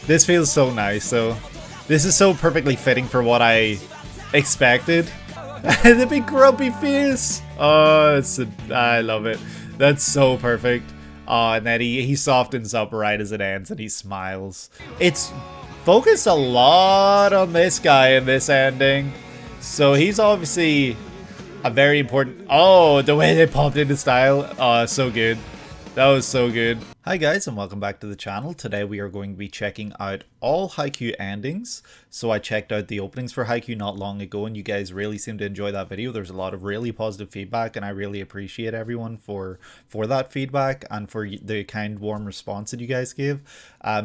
This feels so nice. So this is so perfectly fitting for what I expected. The big grumpy face. Oh, I love it. That's so perfect. Oh, and then he softens up right as it ends and he smiles. It's focused a lot on this guy in this ending. So he's obviously a very important... Oh, the way they popped into style. Oh, so good. That was so good. Hi guys, and welcome back to the channel. Today we are going to be checking out all Haikyuu endings. So I checked out the openings for Haikyuu not long ago and you guys really seem to enjoy that video. There's a lot of really positive feedback and I really appreciate everyone for that feedback and for the kind warm response that you guys give.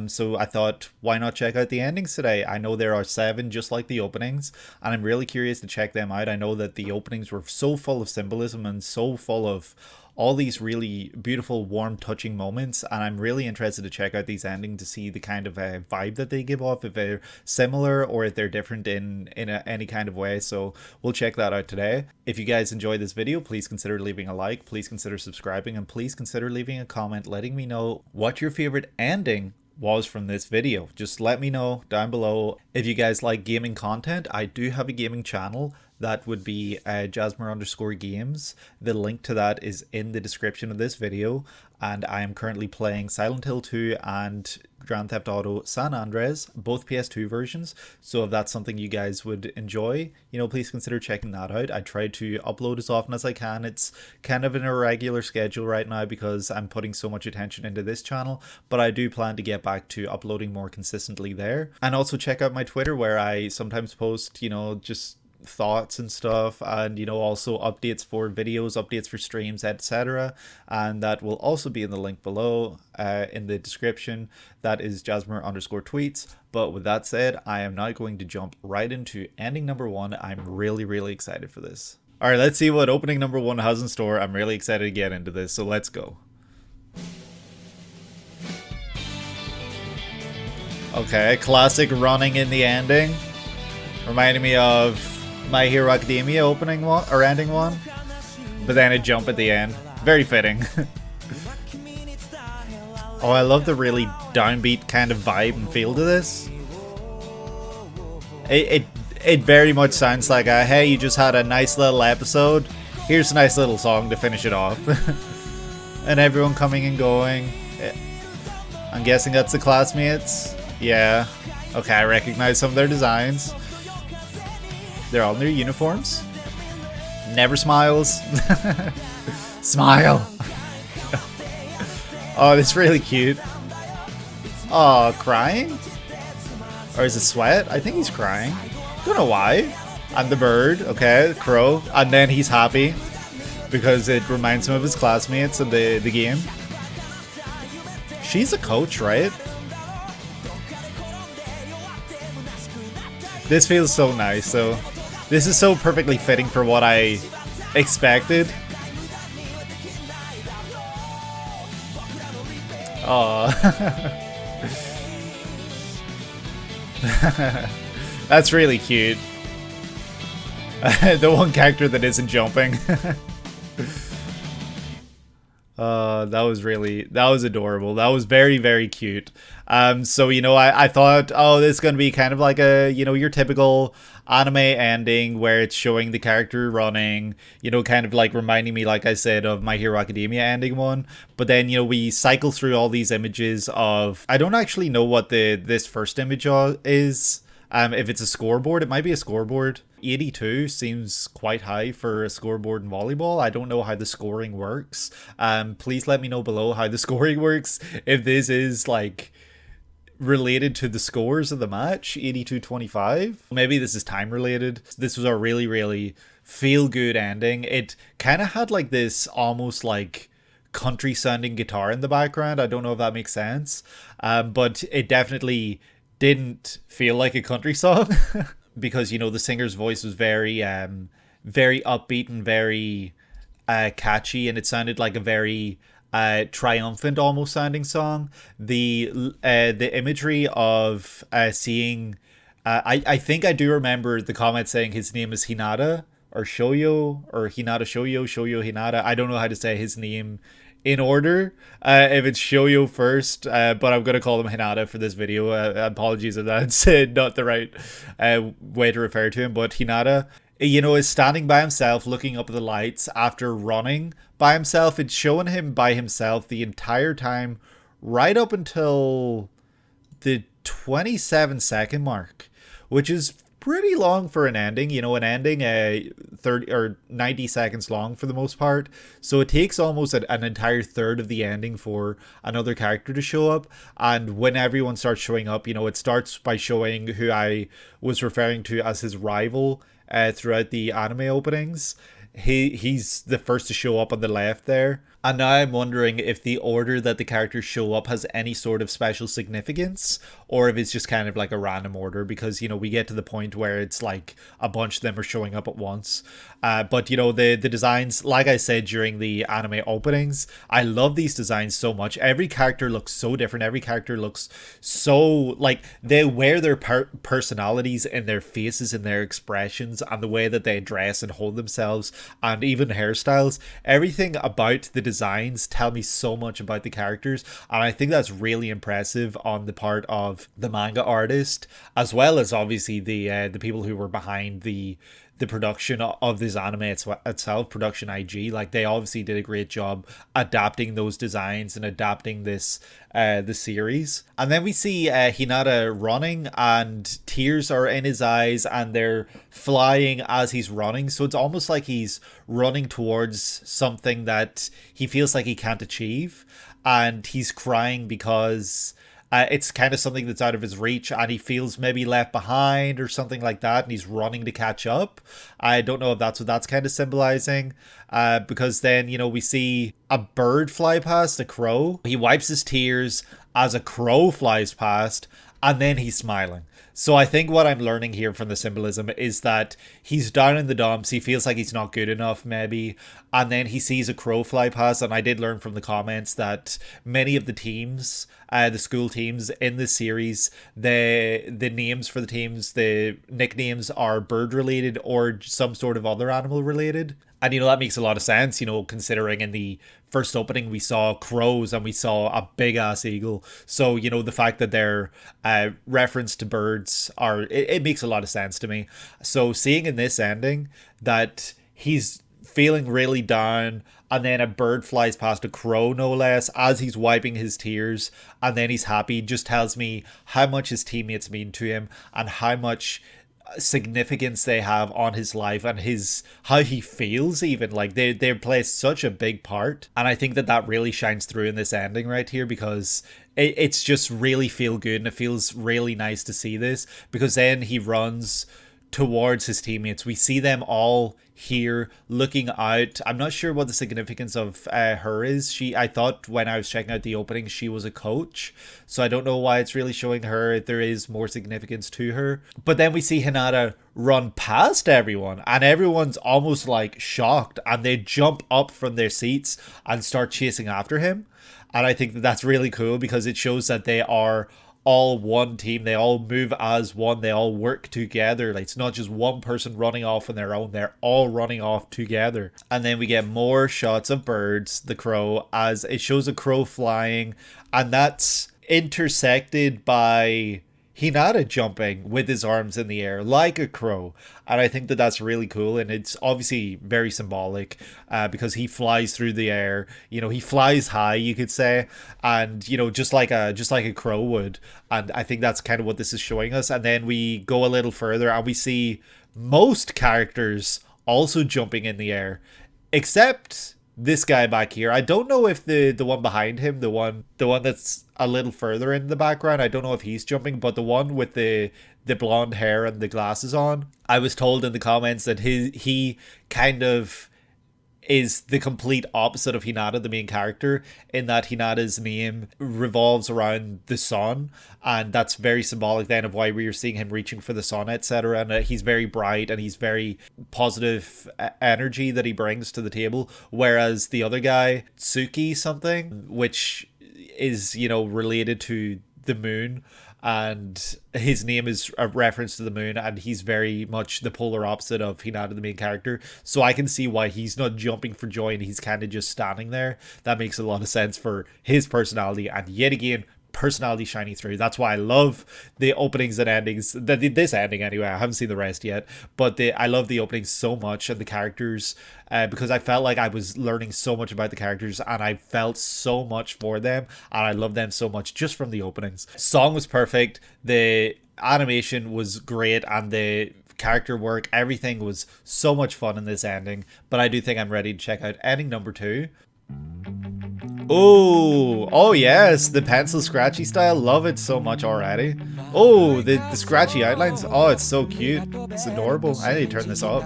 So I thought, why not check out the endings today? I know there are 7 just like the openings and I'm really curious to check them out. I know that the openings were so full of symbolism and so full of all these really beautiful, warm, touching moments, and I'm really interested to check out these endings to see the kind of vibe that they give off, if they're similar or if they're different in any kind of way. So we'll check that out today. If you guys enjoyed this video, please consider leaving a like, please consider subscribing, and please consider leaving a comment letting me know what your favorite ending was from this video. Just let me know down below. If you guys like gaming content, I do have a gaming channel. That would be Jasmer_games. The link to that is in the description of this video. And I am currently playing Silent Hill 2 and Grand Theft Auto San Andreas, both PS2 versions. So if that's something you guys would enjoy, please consider checking that out. I try to upload as often as I can. It's kind of an irregular schedule right now because I'm putting so much attention into this channel, but I do plan to get back to uploading more consistently there. And also check out my Twitter where I sometimes post, just thoughts and stuff, and also updates for videos, updates for streams, etc. And that will also be in the link below in the description. That is Jasmer_tweets. But with that said, I am now going to jump right into ending number 1. I'm really excited for this. All right, let's see what opening number 1 has in store. I'm really excited to get into this, so let's go. Okay, classic running in the ending, reminding me of My Hero Academia opening one or ending one, but then a jump at the end. Very fitting. Oh, I love the really downbeat kind of vibe and feel to this. It very much sounds like a, hey, you just had a nice little episode, here's a nice little song to finish it off. And everyone coming and going. I'm guessing that's the classmates. Yeah. Okay, I recognize some of their designs. They're all in their uniforms. Never smiles. Smile. Oh, that's really cute. Oh, crying? Or is it sweat? I think he's crying. Don't know why. And the bird, okay, crow. And then he's happy because it reminds him of his classmates in the game. She's a coach, right? This feels so nice. So this is so perfectly fitting for what I expected. Oh. That's really cute. The one character that isn't jumping. That was adorable. That was very cute. So I thought, oh, this is gonna be kind of like a your typical anime ending where it's showing the character running, kind of like reminding me, like I said, of My Hero Academia ending one. But then we cycle through all these images of, I don't actually know what this first image is. If it's a scoreboard, it might be a scoreboard. 82 seems quite high for a scoreboard in volleyball. I don't know how the scoring works. Please let me know below how the scoring works. If this is like related to the scores of the match, 82-25. Maybe this is time related. This was a really feel good ending. It kind of had like this almost like country sounding guitar in the background. I don't know if that makes sense. But it definitely didn't feel like a country song because the singer's voice was very upbeat and very catchy, and it sounded like a very triumphant almost sounding song. The imagery of seeing I think I do remember the comment saying his name is Hinata or Shoyo or Hinata Shoyo Hinata. I don't know how to say his name in order. If it's Shoyo first, but I'm gonna call him Hinata for this video. Apologies if that's not the right way to refer to him, but Hinata, you know, is standing by himself looking up at the lights after running by himself. It's showing him by himself the entire time, right up until the 27-second mark, which is pretty long for an ending. You know, an ending 30 or 90 seconds long for the most part, so it takes almost an entire third of the ending for another character to show up. And when everyone starts showing up, you know, it starts by showing who I was referring to as his rival throughout the anime openings. He's the first to show up on the left there. And now I'm wondering if the order that the characters show up has any sort of special significance, or if it's just kind of like a random order, because, you know, we get to the point where it's like a bunch of them are showing up at once. But, you know, the designs, like I said during the anime openings, I love these designs so much. Every character looks so different. Every character looks so, like, they wear their personalities in their faces and their expressions and the way that they dress and hold themselves, and even hairstyles. Everything about the designs tell me so much about the characters, and I think that's really impressive on the part of the manga artist, as well as obviously the people who were behind the production of this anime itself, production IG. Like, they obviously did a great job adapting those designs and adapting this the series. And then we see Hinata running, and tears are in his eyes and they're flying as he's running, so it's almost like he's running towards something that he feels like he can't achieve, and he's crying because it's kind of something that's out of his reach, and he feels maybe left behind or something like that, and he's running to catch up. I don't know if that's what that's kind of symbolizing, because then, you know, we see a bird fly past, a crow. He wipes his tears as a crow flies past, and then he's smiling. So I think what I'm learning here from the symbolism is that he's down in the dumps, he feels like he's not good enough maybe, and then he sees a crow fly past. And I did learn from the comments that many of the teams, the school teams in this series, the names for the teams, the nicknames are bird related or some sort of other animal related. And, you know, that makes a lot of sense, you know, considering in the first opening we saw crows and we saw a big ass eagle. So, you know, the fact that they're reference to birds it makes a lot of sense to me. So seeing in this ending that he's feeling really down, and then a bird flies past, a crow no less, as he's wiping his tears, and then he's happy, just tells me how much his teammates mean to him and how much significance they have on his life and his how he feels. Even like they play such a big part, and I think that really shines through in this ending right here, because it's just really feel good, and it feels really nice to see this, because then he runs towards his teammates. We see them all here looking out. I'm not sure what the significance of her is. I thought when I was checking out the opening she was a coach, so I don't know why it's really showing her, if there is more significance to her. But then we see Hinata run past everyone, and everyone's almost like shocked, and they jump up from their seats and start chasing after him. And I think that that's really cool, because it shows that they are all one team. They all move as one. They all work together. Like, it's not just one person running off on their own. They're all running off together. And then we get more shots of birds, the crow, as it shows a crow flying, and that's intersected by Hinata jumping with his arms in the air like a crow. And I think that that's really cool, and it's obviously very symbolic, because he flies through the air. You know, he flies high, you could say, and, you know, just like a crow would. And I think that's kind of what this is showing us. And then we go a little further and we see most characters also jumping in the air, except this guy back here. I don't know if the one behind him, the one that's a little further in the background, I don't know if he's jumping, but the one with the blonde hair and the glasses on, I was told in the comments that he kind of is the complete opposite of Hinata, the main character, in that Hinata's name revolves around the sun, and that's very symbolic then of why we were seeing him reaching for the sun, etc. And he's very bright, and he's very positive energy that he brings to the table, whereas the other guy, Tsuki something, which is, you know, related to the moon, and his name is a reference to the moon, and he's very much the polar opposite of Hinata, the main character. So I can see why he's not jumping for joy and he's kind of just standing there. That makes a lot of sense for his personality, and yet again, personality shining through. That's why I love the openings and endings. This ending anyway. I haven't seen the rest yet, but I love the openings so much and the characters, because I felt like I was learning so much about the characters and I felt so much for them and I love them so much just from the openings. Song was perfect. The animation was great and the character work, everything was so much fun in this ending. But I do think I'm ready to check out ending number 2. Oh yes, the pencil scratchy style. Love it so much already. Oh, the scratchy outlines. Oh, it's so cute. It's adorable. I need to turn this up.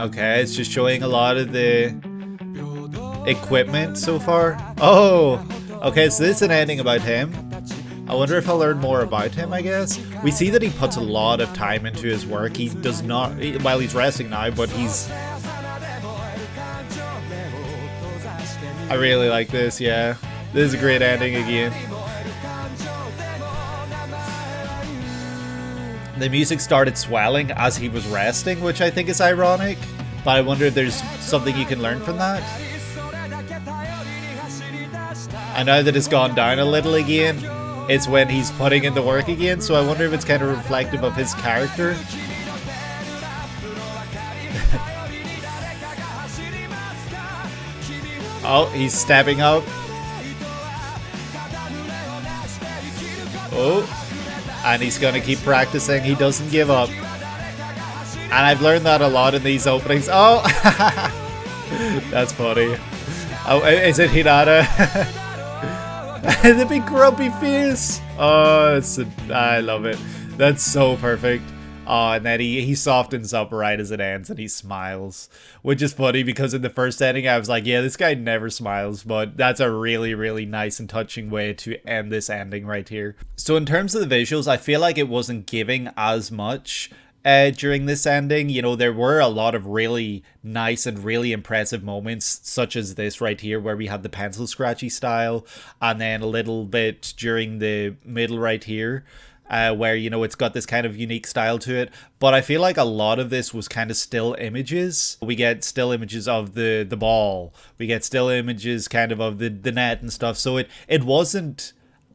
Okay, it's just showing a lot of the equipment so far. Oh, okay, so this is an ending about him. I wonder if I'll learn more about him, I guess. We see that he puts a lot of time into his work. He does not, well, he's resting now, but he's... I really like this, yeah. This is a great ending again. The music started swelling as he was resting, which I think is ironic. But I wonder if there's something you can learn from that. And now that it's gone down a little again, it's when he's putting in the work again, so I wonder if it's kind of reflective of his character. Oh, he's stepping up. Oh, and he's gonna keep practicing. He doesn't give up. And I've learned that a lot in these openings. Oh, that's funny. Oh, is it Hinata? The big grumpy face. Oh, I love it. That's so perfect. Oh, and then he softens up right as it ends and he smiles, which is funny because in the first ending I was like, yeah, this guy never smiles, but that's a really, really nice and touching way to end this ending right here. So in terms of the visuals, I feel like it wasn't giving as much during this ending. You know, there were a lot of really nice and really impressive moments, such as this right here where we had the pencil scratchy style, and then a little bit during the middle right here, where, you know, it's got this kind of unique style to it. But I feel like a lot of this was kind of still images. We get still images of the ball. We get still images kind of the net and stuff. So it wasn't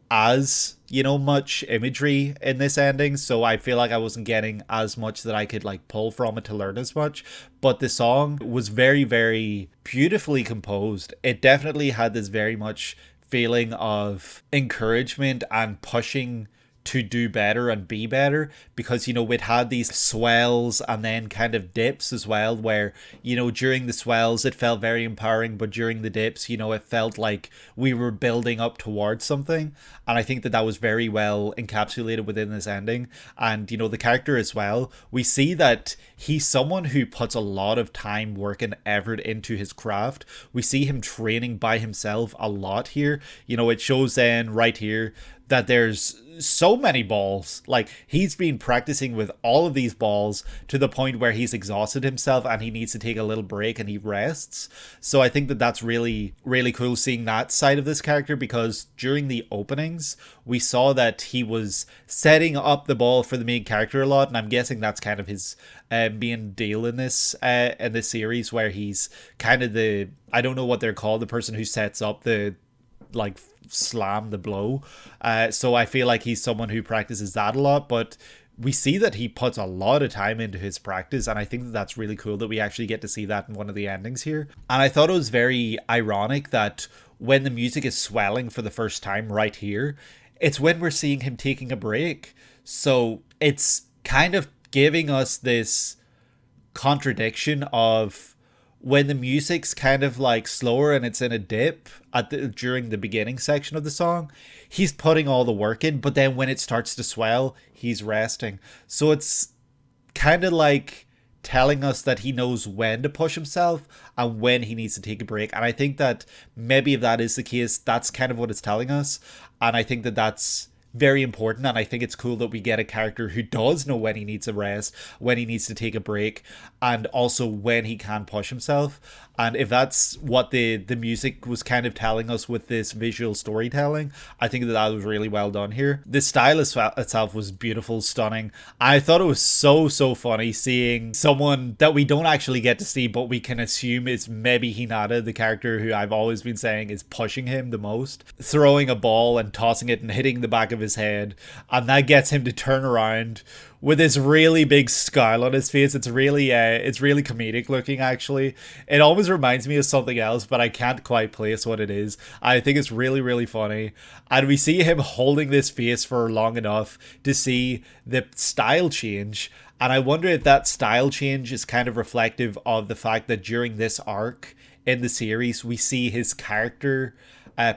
as, you know, much imagery in this ending. So I feel like I wasn't getting as much that I could like pull from it to learn as much. But the song was very, very beautifully composed. It definitely had this very much feeling of encouragement and pushing to do better and be better, because, you know, it had these swells and then kind of dips as well, where, you know, during the swells it felt very empowering, but during the dips, you know, it felt like we were building up towards something. And I think that was very well encapsulated within this ending. And, you know, the character as well, we see that he's someone who puts a lot of time, work and effort into his craft. We see him training by himself a lot here. You know, it shows then right here that there's so many balls. Like, he's been practicing with all of these balls to the point where he's exhausted himself and he needs to take a little break and he rests. So I think that that's really, really cool seeing that side of this character, because during the openings we saw that he was setting up the ball for the main character a lot, and I'm guessing that's kind of his main deal in this series, where he's kind of the, I don't know what they're called, the person who sets up the, like, slam the blow. So I feel like he's someone who practices that a lot, but we see that he puts a lot of time into his practice, and I think that that's really cool that we actually get to see that in one of the endings here. And I thought it was very ironic that when the music is swelling for the first time right here, it's when we're seeing him taking a break. So it's kind of giving us this contradiction of when the music's kind of like slower and it's in a dip during the beginning section of the song, he's putting all the work in, but then when it starts to swell, he's resting. So it's kind of like telling us that he knows when to push himself and when he needs to take a break. And I think that maybe if that is the case, that's kind of what it's telling us. And I think that that's very important, and I think it's cool that we get a character who does know when he needs a rest, when he needs to take a break, and also when he can push himself. And if that's what the music was kind of telling us with this visual storytelling, I think that that was really well done here. The style itself was beautiful, stunning. I thought it was so funny seeing someone that we don't actually get to see, but we can assume is maybe Hinata, the character who I've always been saying is pushing him the most, throwing a ball and tossing it and hitting the back of his head, and that gets him to turn around with this really big scowl on his face. It's really comedic looking, actually. It always reminds me of something else, but I can't quite place what it is. I think it's really funny. And we see him holding this face for long enough to see the style change. And I wonder if that style change is kind of reflective of the fact that during this arc in the series, we see his character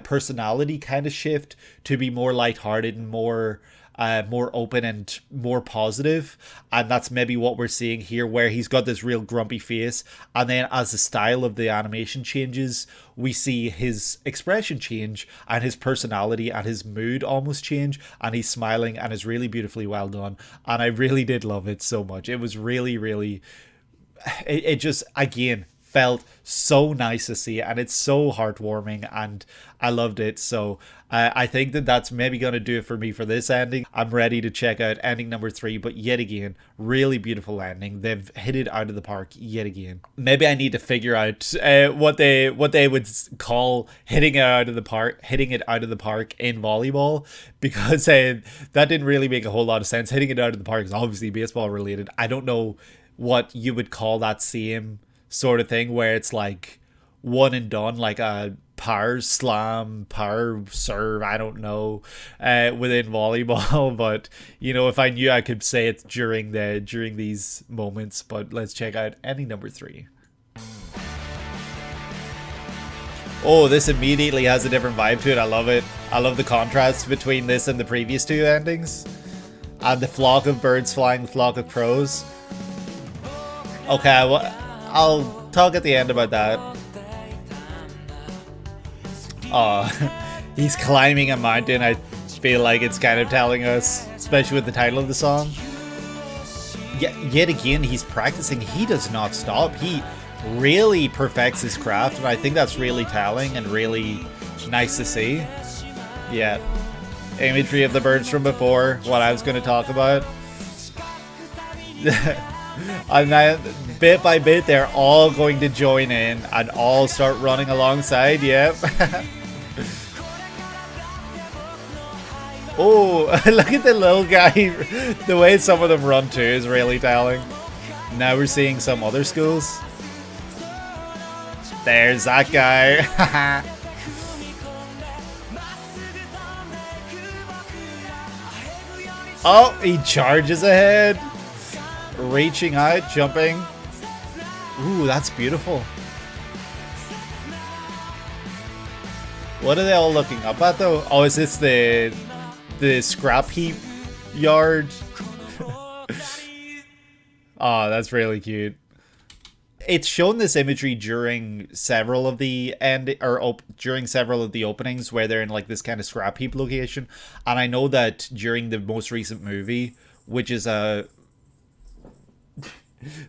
personality kind of shift to be more lighthearted and more open and more positive. And that's maybe what we're seeing here, where he's got this real grumpy face, and then as the style of the animation changes, we see his expression change and his personality and his mood almost change, and he's smiling, and it's really beautifully well done. And I really did love it so much. It was really it just, again, felt so nice to see, and it's so heartwarming, and I loved it. So I think that that's maybe going to do it for me for this ending. I'm ready to check out ending number 3, but yet again, really beautiful ending. They've hit it out of the park yet again. Maybe I need to figure out what they would call hitting it out of the park in volleyball, because that didn't really make a whole lot of sense. Hitting it out of the park is obviously baseball related. I don't know what you would call that same sort of thing, where it's like one and done, like a power slam, power serve, I don't know, within volleyball. But you know, if I knew, I could say it during these moments. But let's check out ending number 3. Oh, this immediately has a different vibe to it. I love it. I love the contrast between this and the previous 2 endings, and the flock of birds flying, the flock of crows. Okay, well, I'll talk at the end about that. Oh, he's climbing a mountain. I feel like it's kind of telling us, especially with the title of the song. Yet again, he's practicing. He does not stop. He really perfects his craft, and I think that's really telling and really nice to see. Yeah. Imagery of the birds from before, what I was going to talk about. And then, bit by bit, they're all going to join in and all start running alongside. Yep. Oh, look at the little guy. The way some of them run too is really telling. Now we're seeing some other schools. There's that guy. Oh, he charges ahead. Reaching out, jumping. Ooh, that's beautiful. What are they all looking up at though? Oh, is this the scrap heap yard? Oh, that's really cute. It's shown this imagery during several of the during several of the openings, where they're in like this kind of scrap heap location. And I know that during the most recent movie, which is a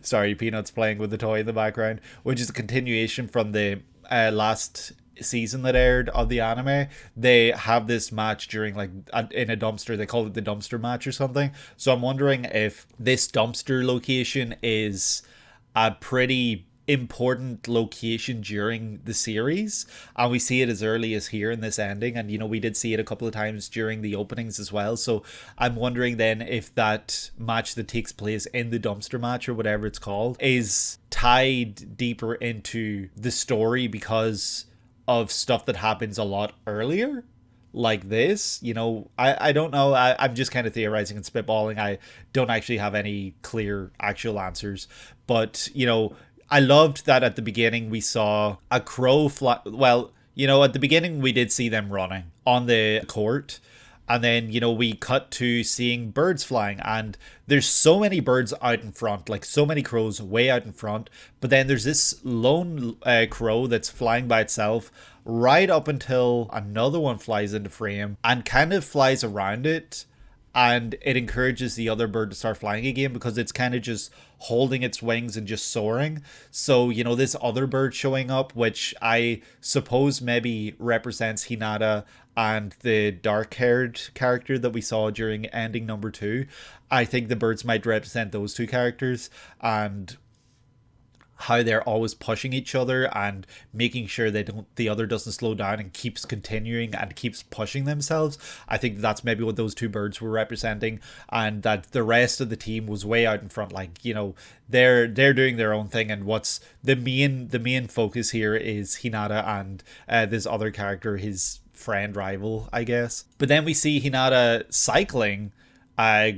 sorry, Peanut's playing with the toy in the background, which is a continuation from the last season that aired of the anime. They have this match during like in a dumpster. They call it the dumpster match or something. So I'm wondering if this dumpster location is a pretty important location during the series, and we see it as early as here in this ending. And you know, we did see it a couple of times during the openings as well. So I'm wondering then if that match that takes place in the dumpster match, or whatever it's called, is tied deeper into the story because of stuff that happens a lot earlier, like this. You know, I don't know. I'm just kind of theorizing and spitballing. I don't actually have any clear actual answers. But, you know, I loved that at the beginning we saw a crow fly. Well, you know, at the beginning we did see them running on the court. And then, you know, we cut to seeing birds flying, and there's so many birds out in front, like so many crows way out in front. But then there's this lone crow that's flying by itself right up until another one flies into frame and kind of flies around it, and it encourages the other bird to start flying again because it's kind of just holding its wings and just soaring. So, you know, this other bird showing up, which I suppose maybe represents Hinata and the dark-haired character that we saw during ending number 2. I think the birds might represent those two characters, and how they're always pushing each other and making sure the other doesn't slow down and keeps continuing and keeps pushing themselves. I think that's maybe what those two birds were representing, and that the rest of the team was way out in front. Like, you know, they're doing their own thing, and what's the main focus here is Hinata and this other character, his friend rival, I guess. But then we see Hinata cycling,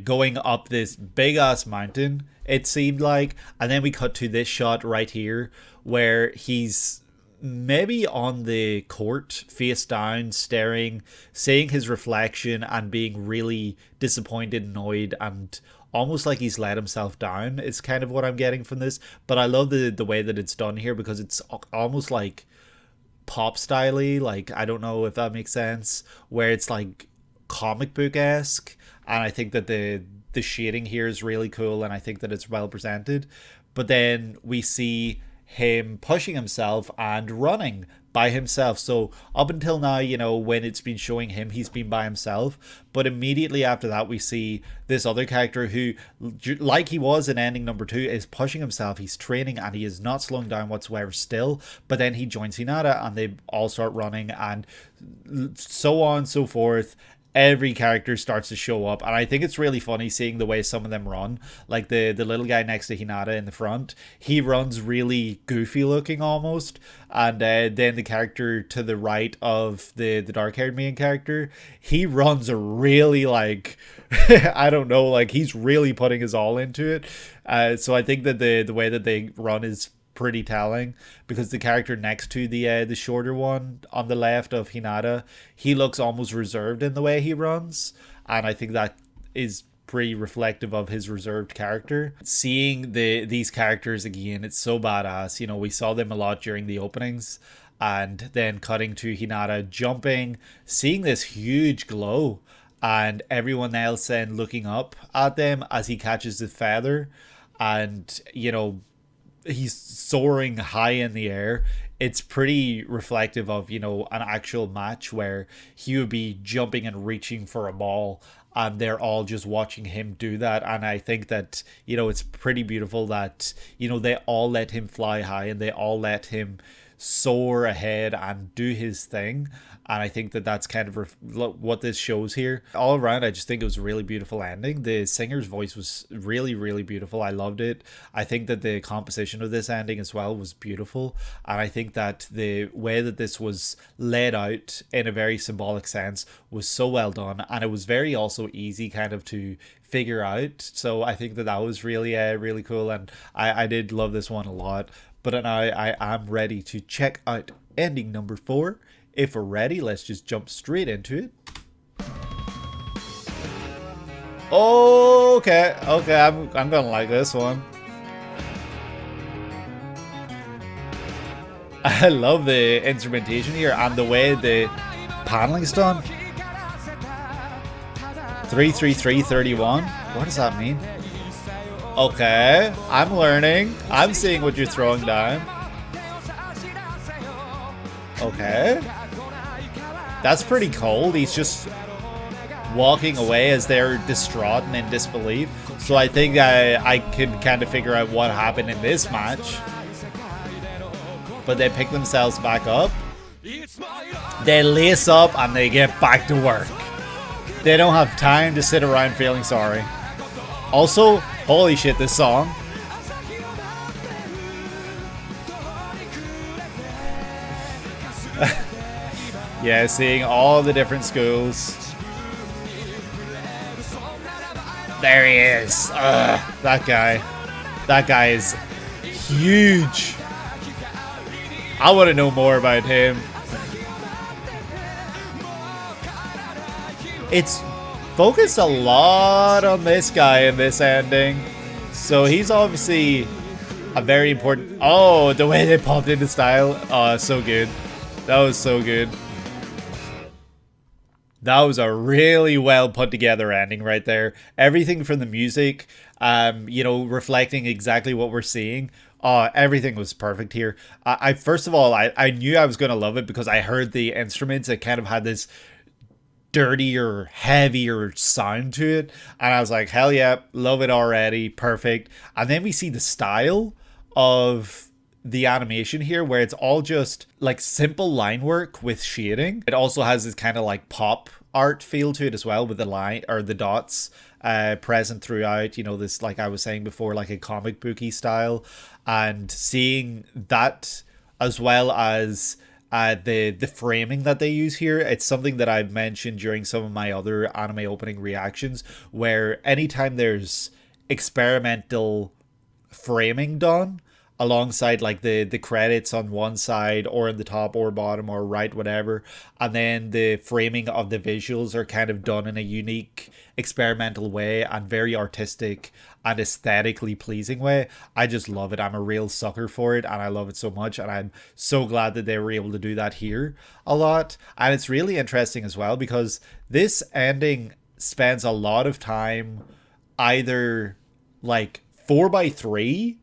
going up this big ass mountain, it seemed like, and then we cut to this shot right here where he's maybe on the court face down, staring, seeing his reflection and being really disappointed, annoyed, and almost like he's let himself down is kind of what I'm getting from this. But I love the way that it's done here, because it's almost like pop style-y, like, I don't know if that makes sense, where it's like comic book-esque. And I think that the shading here is really cool, and I think that it's well presented. But then we see him pushing himself and running by himself. So up until now, you know, when it's been showing him, he's been by himself. But immediately after that, we see this other character who, like he was in ending number 2, is pushing himself. He's training and he is not slowing down whatsoever still. But then he joins Hinata and they all start running, and so on and so forth. Every character starts to show up, and I think it's really funny seeing the way some of them run. Like the little guy next to Hinata in the front, he runs really goofy looking almost, and then the character to the right of the dark-haired main character, he runs a really, like, I don't know, like, he's really putting his all into it. So I think that the way that they run is pretty telling, because the character next to the shorter one on the left of Hinata, he looks almost reserved in the way he runs, and I think that is pretty reflective of his reserved character. Seeing these characters again, it's so badass. You know, we saw them a lot during the openings, and then cutting to Hinata jumping, seeing this huge glow, and everyone else then looking up at them as he catches the feather, and, you know, he's soaring high in the air. It's pretty reflective of, you know, an actual match where he would be jumping and reaching for a ball, and they're all just watching him do that. And I think that, you know, it's pretty beautiful that, you know, they all let him fly high and they all let him soar ahead and do his thing. And I think that that's kind of what this shows here. All around, I just think it was a really beautiful ending. The singer's voice was really, really beautiful. I loved it. I think that the composition of this ending as well was beautiful. And I think that the way that this was laid out in a very symbolic sense was so well done. And it was very also easy kind of to figure out. So I think that that was really, really cool. And I did love this one a lot. But now I am ready to check out ending number 4. If we're ready, let's just jump straight into it. Okay, I'm gonna like this one. I love the instrumentation here and the way the paneling's done. 33331. What does that mean? Okay, I'm learning. I'm seeing what you're throwing down. Okay. That's pretty cold. He's just walking away as they're distraught and in disbelief. So I think I can kind of figure out what happened in this match. But they pick themselves back up. They lace up and they get back to work. They don't have time to sit around feeling sorry. Also, holy shit, this song. Yeah, seeing all the different schools. There he is. That guy. That guy is huge. I want to know more about him. It's focused a lot on this guy in this ending. So he's obviously a very important... Oh, the way they popped into style. Oh, so good. That was so good. That was a really well put together ending right there. Everything from the music, you know, reflecting exactly what we're seeing. Everything was perfect here. I first of all, I knew I was gonna love it because I heard the instruments. It kind of had this dirtier, heavier sound to it, and I was like, hell yeah, love it already, perfect. And then we see the style of the animation here where it's all just like simple line work with shading. It also has this kind of like pop art feel to it as well, with the line or the dots present throughout, you know, this, like I was saying before, like a comic booky style. And seeing that as well as the framing that they use here, it's something that I've mentioned during some of my other anime opening reactions, where anytime there's experimental framing done alongside like the credits on one side or in the top or bottom or right, whatever, and then the framing of the visuals are kind of done in a unique experimental way and very artistic and aesthetically pleasing way, I just love it. I'm a real sucker for it and I love it so much, and I'm so glad that they were able to do that here a lot. And it's really interesting as well because this ending spends a lot of time either like 4:3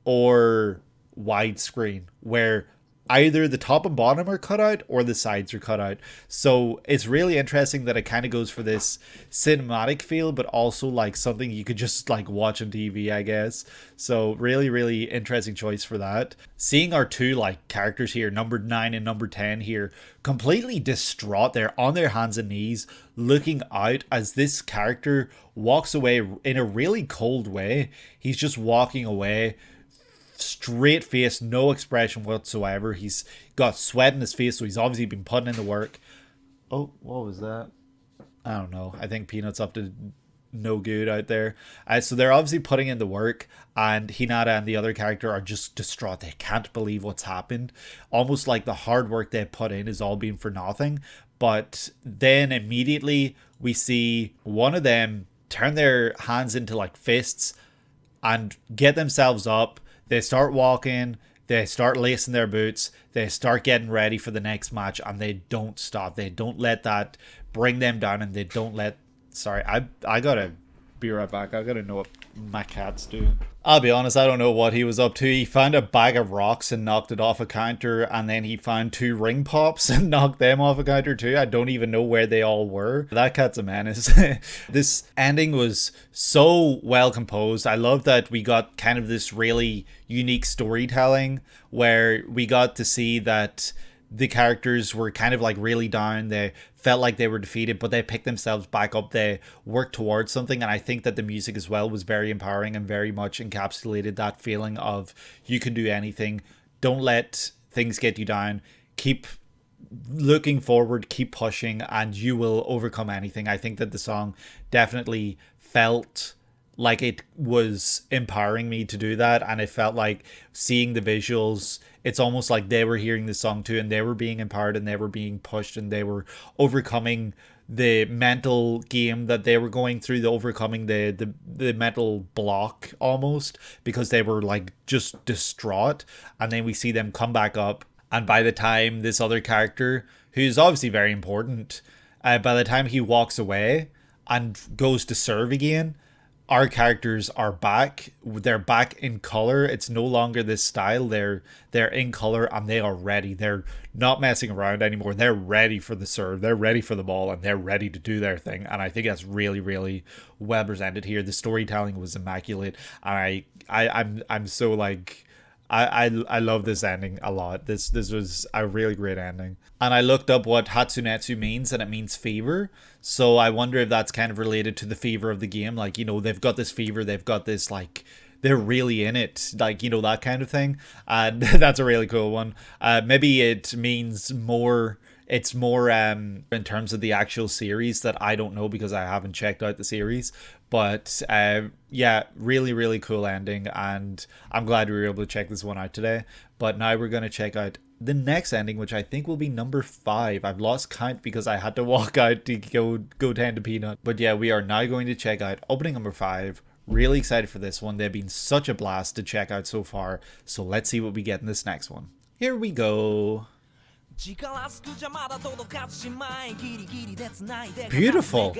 or widescreen, where either the top and bottom are cut out or the sides are cut out. So it's really interesting that it kind of goes for this cinematic feel, but also like something you could just like watch on TV, I guess. So really, really interesting choice for that. Seeing our two like characters here, number 9 and number 10 here, completely distraught. They're on their hands and knees looking out as this character walks away in a really cold way. He's just walking away, straight face, no expression whatsoever. He's got sweat in his face, so he's obviously been putting in the work. Oh, what was that? I don't know. I think Peanut's up to no good out there. So they're obviously putting in the work, and Hinata and the other character are just distraught. They can't believe what's happened. Almost like the hard work they put in is all been for nothing. But then immediately we see one of them turn their hands into like fists and get themselves up. They start walking, they start lacing their boots, they start getting ready for the next match, and they don't stop. They don't let that bring them down, and they don't let... Sorry, I gotta be right back. I gotta know what my cat's doing. I'll be honest, I don't know what he was up to. He found a bag of rocks and knocked it off a counter, and then he found 2 ring pops and knocked them off a counter too. I don't even know where they all were. That cat's a menace. This ending was so well composed. I love that we got kind of this really unique storytelling where we got to see that the characters were kind of like really down. They felt like they were defeated, but they picked themselves back up. They worked towards something. And I think that the music as well was very empowering and very much encapsulated that feeling of you can do anything. Don't let things get you down. Keep looking forward, keep pushing, and you will overcome anything. I think that the song definitely felt like it was empowering me to do that, and it felt like seeing the visuals, it's almost like they were hearing the song too, and they were being empowered, and they were being pushed, and they were overcoming the mental game that they were going through, the overcoming the mental block almost, because they were like just distraught. And then we see them come back up, and by the time this other character, who's obviously very important, by the time he walks away and goes to serve again, our characters are back. They're back in color. It's no longer this style. They're in color, and they are ready. They're not messing around anymore. They're ready for the serve. They're ready for the ball, and they're ready to do their thing. And I think that's really, really well presented here. The storytelling was immaculate. I'm so like... I love this ending a lot. This was a really great ending. And I looked up what Hatsunetsu means, and it means fever. So I wonder if that's kind of related to the fever of the game. Like, you know, they've got this fever, they've got this, like, they're really in it. Like, you know, that kind of thing. And that's a really cool one. Maybe it means more... It's more in terms of the actual series that I don't know, because I haven't checked out the series. But yeah, really, really cool ending. And I'm glad we were able to check this one out today. But now we're going to check out the next ending, which I think will be number 5. I've lost count because I had to walk out to go tend to Peanut. But yeah, we are now going to check out opening number 5. Really excited for this one. They've been such a blast to check out so far. So let's see what we get in this next one. Here we go. Beautiful.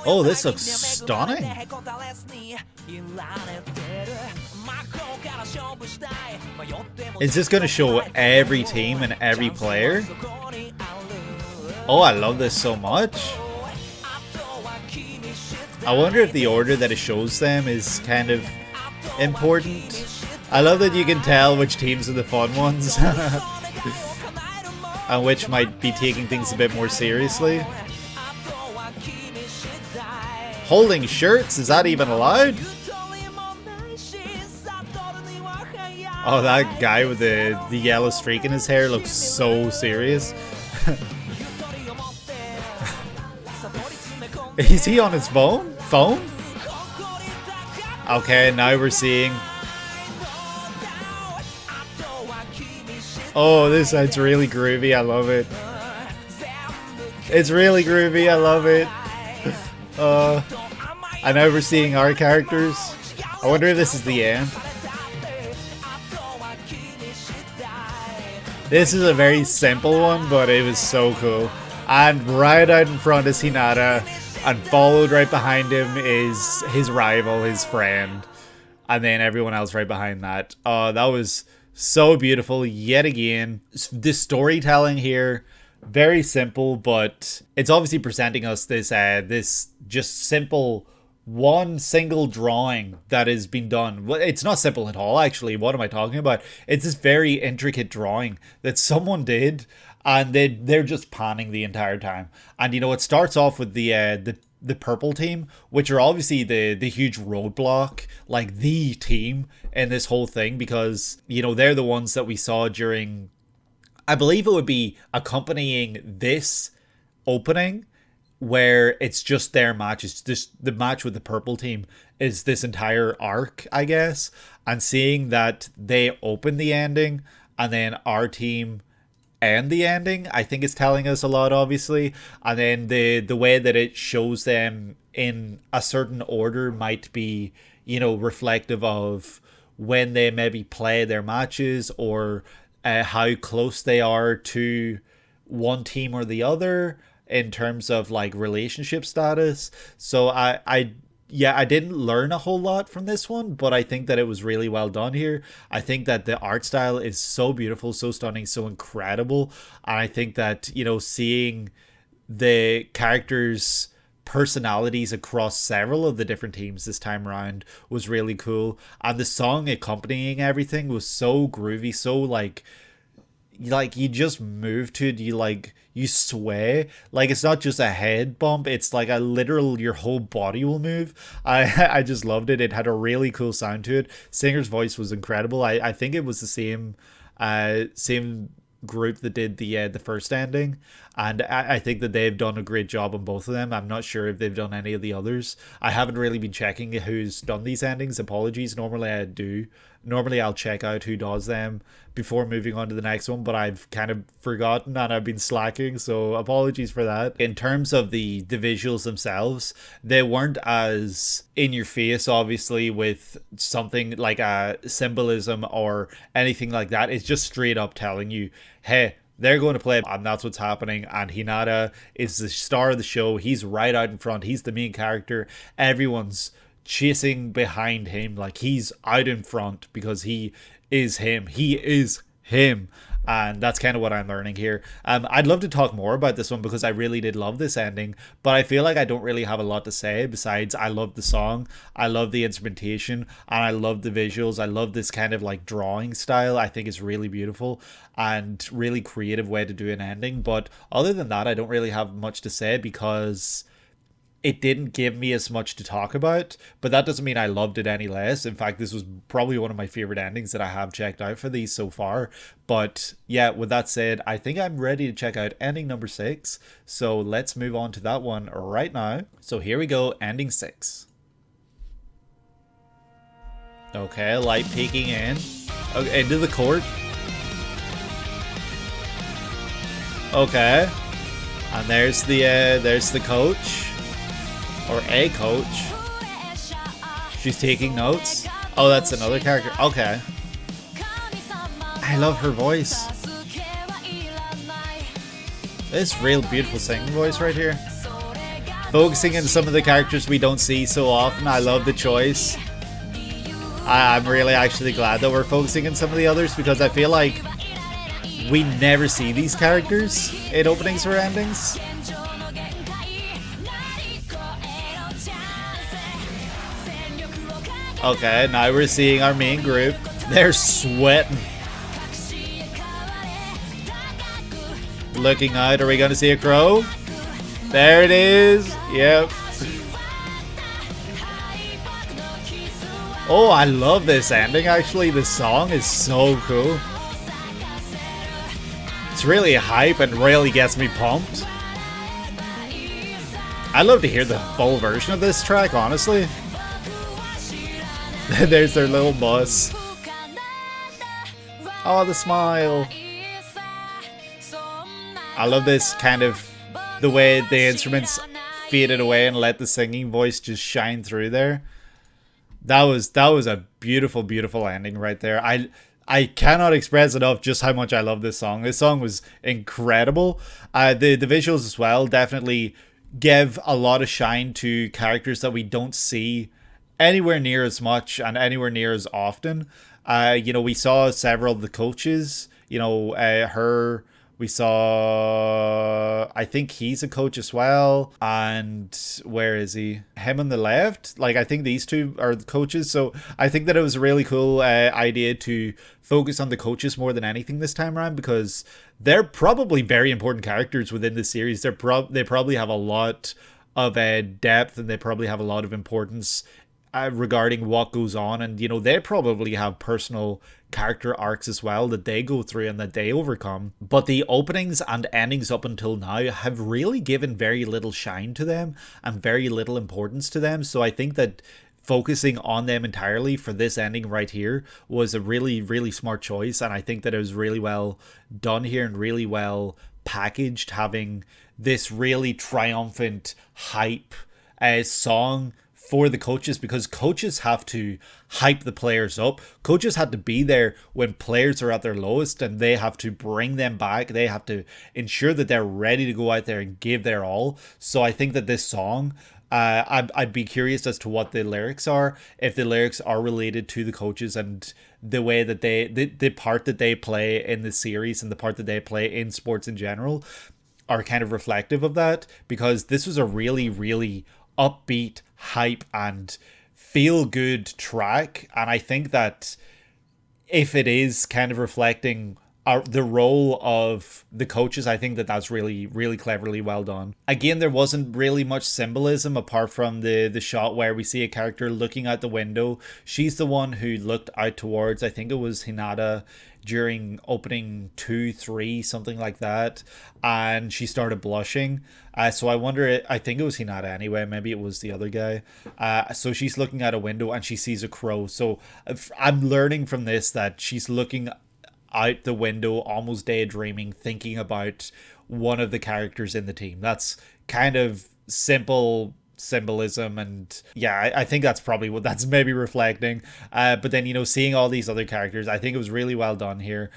Oh, this looks stunning. Is this going to show every team and every player? Oh, I love this so much. I wonder if the order that it shows them is kind of important. I love that you can tell which teams are the fun ones. And which might be taking things a bit more seriously. Holding shirts? Is that even allowed? Oh, that guy with the yellow streak in his hair looks so serious. Is he on his phone? Okay, now we're seeing... Oh, this side's really groovy. I love it. It's really groovy. I love it. And now we're seeing our characters. I wonder if this is the end. This is a very simple one, but it was so cool. And right out in front is Hinata, and followed right behind him is his rival, his friend, and then everyone else right behind that. Oh, that was so beautiful yet again. The storytelling here, very simple, but it's obviously presenting us this this just simple one single drawing that has been done. Well, it's not simple at all, actually. What am I talking about? It's this very intricate drawing that someone did, and they're just panning the entire time. And you know, it starts off with the purple team, which are obviously the huge roadblock, like the team in this whole thing, because you know, they're the ones that we saw during, I believe it would be accompanying this opening, where it's just their match. It's just the match with the purple team is this entire arc, I guess. And seeing that they open the ending and then our team end the ending, I think it's telling us a lot, obviously. And then the way that it shows them in a certain order might be, you know, reflective of when they maybe play their matches, or how close they are to one team or the other in terms of like relationship status. So I didn't learn a whole lot from this one, but I think that it was really well done here. I think that the art style is so beautiful, so stunning, so incredible. And I think that, you know, seeing the characters' personalities across several of the different teams this time around was really cool. And the song accompanying everything was so groovy, so like you just move to it, you sway, like it's not just a head bump, it's like a literal, your whole body will move. I just loved it. It had a really cool sound to it. Singer's voice was incredible. I think it was the same group that did the first ending, and I think that they've done a great job on both of them. I'm not sure if they've done any of the others. I haven't really been checking who's done these endings. Apologies. Normally I do. Normally I'll check out who does them before moving on to the next one, but I've kind of forgotten and I've been slacking, so apologies for that. In terms of the visuals themselves, they weren't as in your face, obviously, with something like a symbolism or anything like that. It's just straight up telling you, hey, they're going to play, and that's what's happening. And Hinata is the star of the show. He's right out in front. He's the main character. Everyone's chasing behind him, like he's out in front because he is him. And that's kind of what I'm learning here. I'd love to talk more about this one because I really did love this ending, but I feel like I don't really have a lot to say besides I love the song, I love the instrumentation, and I love the visuals. I love this kind of like drawing style. I think it's really beautiful and really creative way to do an ending. But other than that, I don't really have much to say because it didn't give me as much to talk about, but that doesn't mean I loved it any less. In fact, this was probably one of my favorite endings that I have checked out for these so far. But yeah, with that said, I think I'm ready to check out ending number 6. So let's move on to that one right now. So here we go, ending 6. Okay, light peeking in. Okay, into the court. Okay. And there's the coach. Or a coach. She's taking notes. Oh, that's another character. Okay. I love her voice. This real beautiful singing voice right here. Focusing on some of the characters we don't see so often. I love the choice. I'm really actually glad that we're focusing on some of the others, because I feel like we never see these characters in openings or endings. Okay, now we're seeing our main group. They're sweating. Looking out, are we going to see a crow? There it is. Yep. Oh, I love this ending actually. This song is so cool. It's really hype and really gets me pumped. I'd love to hear the full version of this track, honestly. There's their little bus. Oh, the smile. I love this kind of the way the instruments faded away and let the singing voice just shine through there. That was a beautiful, beautiful ending right there. I cannot express enough just how much I love this song. This song was incredible. The visuals as well definitely give a lot of shine to characters that we don't see anywhere near as much and anywhere near as often. You know, we saw several of the coaches. You know, her. We saw, I think he's a coach as well. And where is he? Him on the left. Like, I think these two are the coaches. So I think that it was a really cool idea to focus on the coaches more than anything this time around, because they're probably very important characters within the series. They probably have a lot of depth, and they probably have a lot of importance regarding what goes on. And, you know, they probably have personal character arcs as well that they go through and that they overcome. But the openings and endings up until now have really given very little shine to them and very little importance to them. So I think that focusing on them entirely for this ending right here was a really, really smart choice. And I think that it was really well done here and really well packaged, having this really triumphant hype song for the coaches, because coaches have to hype the players up. Coaches had to be there when players are at their lowest, and they have to bring them back. They have to ensure that they're ready to go out there and give their all. So I think that this song, I'd be curious as to what the lyrics are, if the lyrics are related to the coaches and the way that the part that they play in the series and the part that they play in sports in general are kind of reflective of that, because this was a really, really upbeat, hype and feel good track. And I think that if it is kind of reflecting the role of the coaches, I think that that's really, really cleverly well done. Again, there wasn't really much symbolism apart from the shot where we see a character looking out the window. She's the one who looked out towards, I think it was Hinata during opening 2, 3, something like that, and she started blushing. So I wonder, I think it was Hinata anyway, maybe it was the other guy. So she's looking out a window and she sees a crow. So I'm learning from this that she's looking out the window, almost daydreaming, thinking about one of the characters in the team. That's kind of simple symbolism, and yeah, I think that's probably what that's maybe reflecting. But then, you know, seeing all these other characters, I think it was really well done here.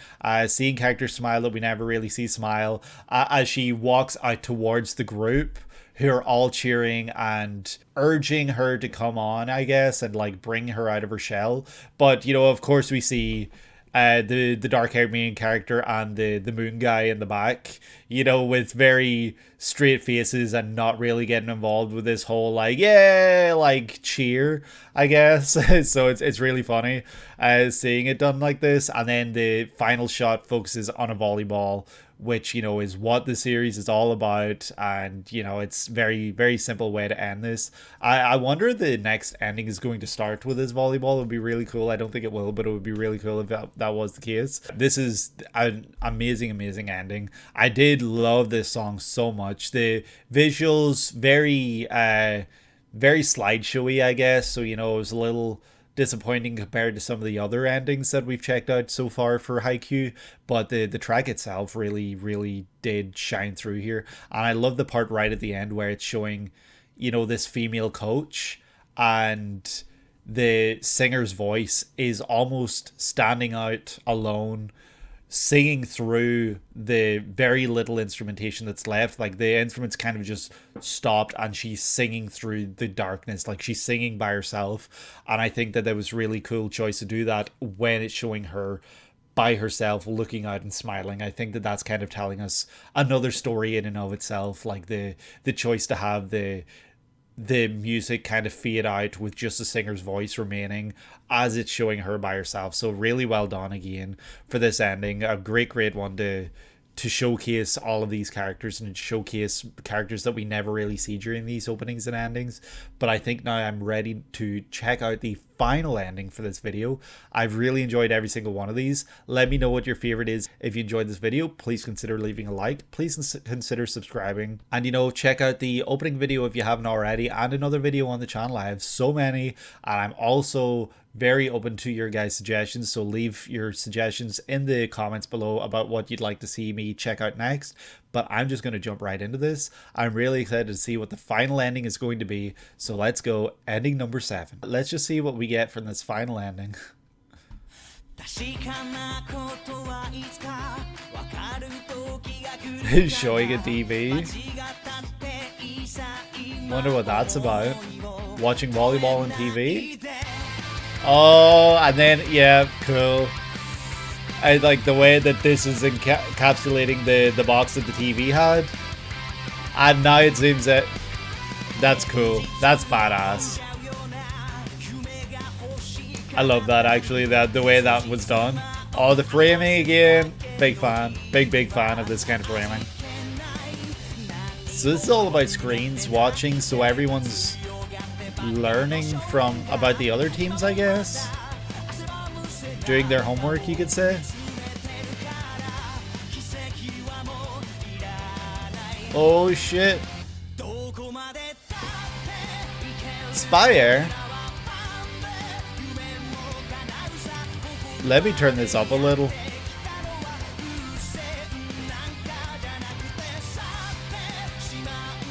Seeing characters smile that we never really see smile, as she walks out towards the group who are all cheering and urging her to come on, I guess, and like bring her out of her shell. But, you know, of course we see the dark-haired main character and the moon guy in the back, you know, with very straight faces and not really getting involved with this whole like, yeah, like cheer, I guess. So it's really funny seeing it done like this. And then the final shot focuses on a volleyball, which, you know, is what the series is all about. And, you know, it's very, very simple way to end this. I wonder if the next ending is going to start with this volleyball. It would be really cool. I don't think it will, but it would be really cool if that was the case. This is an amazing, amazing ending. I did love this song so much. The visuals, very slideshowy, I guess. So, you know, it was a little disappointing compared to some of the other endings that we've checked out so far for Haikyuu, but the track itself really, really did shine through here. And I love the part right at the end where it's showing, you know, this female coach, and the singer's voice is almost standing out alone, singing through the very little instrumentation that's left. Like the instruments kind of just stopped and she's singing through the darkness, like she's singing by herself. And I think that that was really cool choice to do that when it's showing her by herself looking out and smiling. I think that that's kind of telling us another story in and of itself, like the choice to have the music kind of fade out with just the singer's voice remaining as it's showing her by herself. So really well done again for this ending. A great one to showcase all of these characters and showcase characters that we never really see during these openings and endings. But I think now I'm ready to check out the final ending for this video. I've really enjoyed every single one of these. Let me know what your favorite is. If you enjoyed this video, please consider leaving a like. Please consider subscribing. And check out the opening video if you haven't already, and another video on the channel. I have so many, and I'm also very open to your guys' suggestions, so leave your suggestions in the comments below about what you'd like to see me check out next. But I'm just going to jump right into this. I'm really excited to see what the final ending is going to be, so let's go. Ending number 7. Let's just see what we get from this final ending. Showing a TV. Wonder what that's about. Watching volleyball on TV. Oh, and then, yeah, cool. I like the way that this is encapsulating the box that the TV had. And now it zooms it. That's cool. That's badass. I love that, actually, that the way that was done. Oh, the framing again. Big fan. Big fan of this kind of framing. So this is all about screens watching, so everyone's learning from about the other teams, I guess. Doing their homework, you could say. Oh shit. SPYAIR. Let me turn this up a little.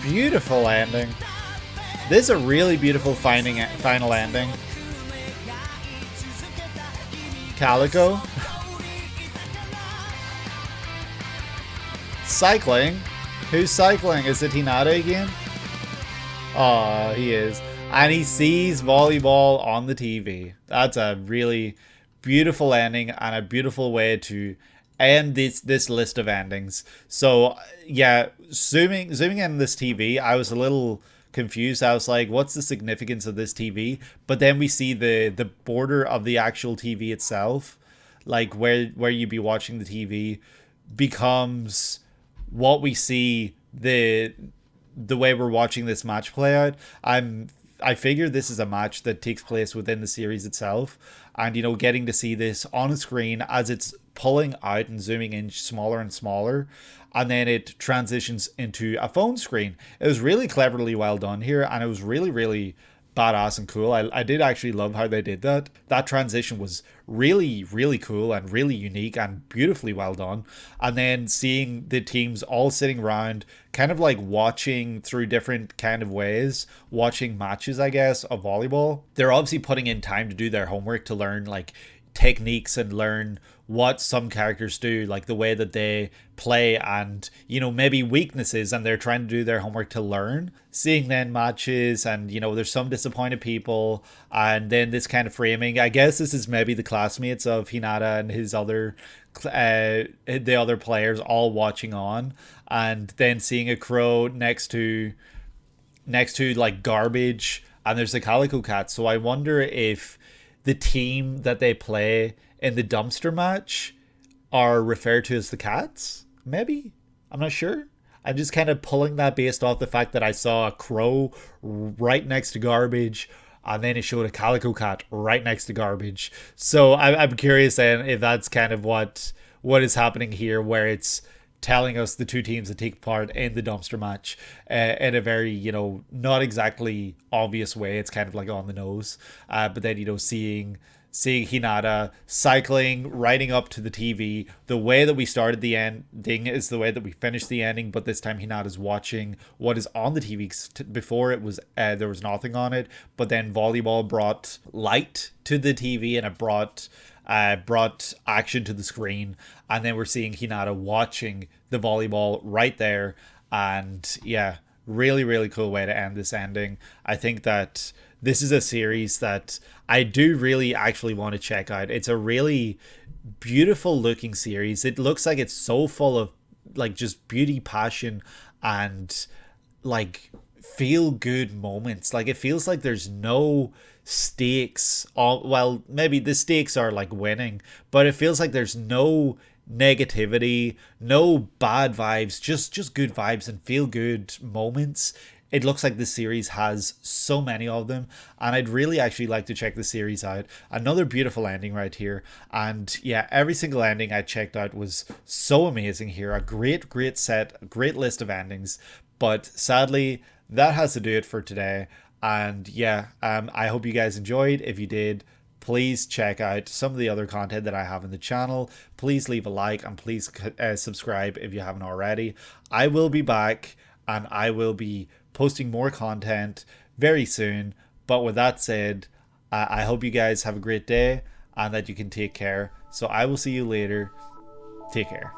Beautiful ending. This is a really beautiful final ending. CHiCO. Cycling? Who's cycling? Is it Hinata again? Oh, he is. And he sees volleyball on the TV. That's a really beautiful ending and a beautiful way to end this list of endings. So yeah, zooming in this TV, I was a little confused. I was like, what's the significance of this TV? But then we see the border of the actual TV itself, like where you'd be watching the TV, becomes what we see the way we're watching this match play out. I figure this is a match that takes place within the series itself, and getting to see this on a screen as it's pulling out and zooming in smaller and smaller, and then it transitions into a phone screen. It was really cleverly well done here, and it was really badass and cool. I did actually love how they did that. That transition was really cool and really unique and beautifully well done. And then seeing the teams all sitting around, kind of like watching through different kind of ways, watching matches, I guess, of volleyball. They're obviously putting in time to do their homework, to learn like techniques and learn what some characters do, like the way that they play, and maybe weaknesses, and they're trying to do their homework to learn. Seeing then matches, and there's some disappointed people, and then this kind of framing. I guess this is maybe the classmates of Hinata and his other the other players all watching on, and then seeing a crow next to like garbage, and there's the Calico Cat. So I wonder if the team that they play in the dumpster match are referred to as the Cats, maybe? I'm not sure. I'm just kind of pulling that based off the fact that I saw a crow right next to garbage, and then it showed a Calico Cat right next to garbage. So I'm curious then if that's kind of what is happening here, where it's telling us the two teams that take part in the dumpster match in a very, not exactly obvious way. It's kind of like on the nose. But then, seeing Hinata cycling, riding up to the TV. The way that we started the ending is the way that we finished the ending, but this time Hinata's watching what is on the TV. Before it was there was nothing on it, but then volleyball brought light to the TV, and it brought brought action to the screen, and then we're seeing Hinata watching the volleyball right there. And yeah, really, really cool way to end this ending. I think that this is a series that I do really actually want to check out. It's a really beautiful looking series. It looks like it's so full of like just beauty, passion, and like feel good moments. Like it feels like there's no stakes. Well, maybe the stakes are like winning, but it feels like there's no negativity, no bad vibes, just good vibes and feel good moments. It looks like this series has so many of them, and I'd really actually like to check the series out. Another beautiful ending right here, and yeah, every single ending I checked out was so amazing here. A great set, a great list of endings, but sadly that has to do it for today. And yeah, I hope you guys enjoyed. If you did, please check out some of the other content that I have in the channel. Please leave a like, and please subscribe if you haven't already. I will be back, and I will be posting more content very soon. But with that said, I hope you guys have a great day and that you can take care. So I will see you later. Take care.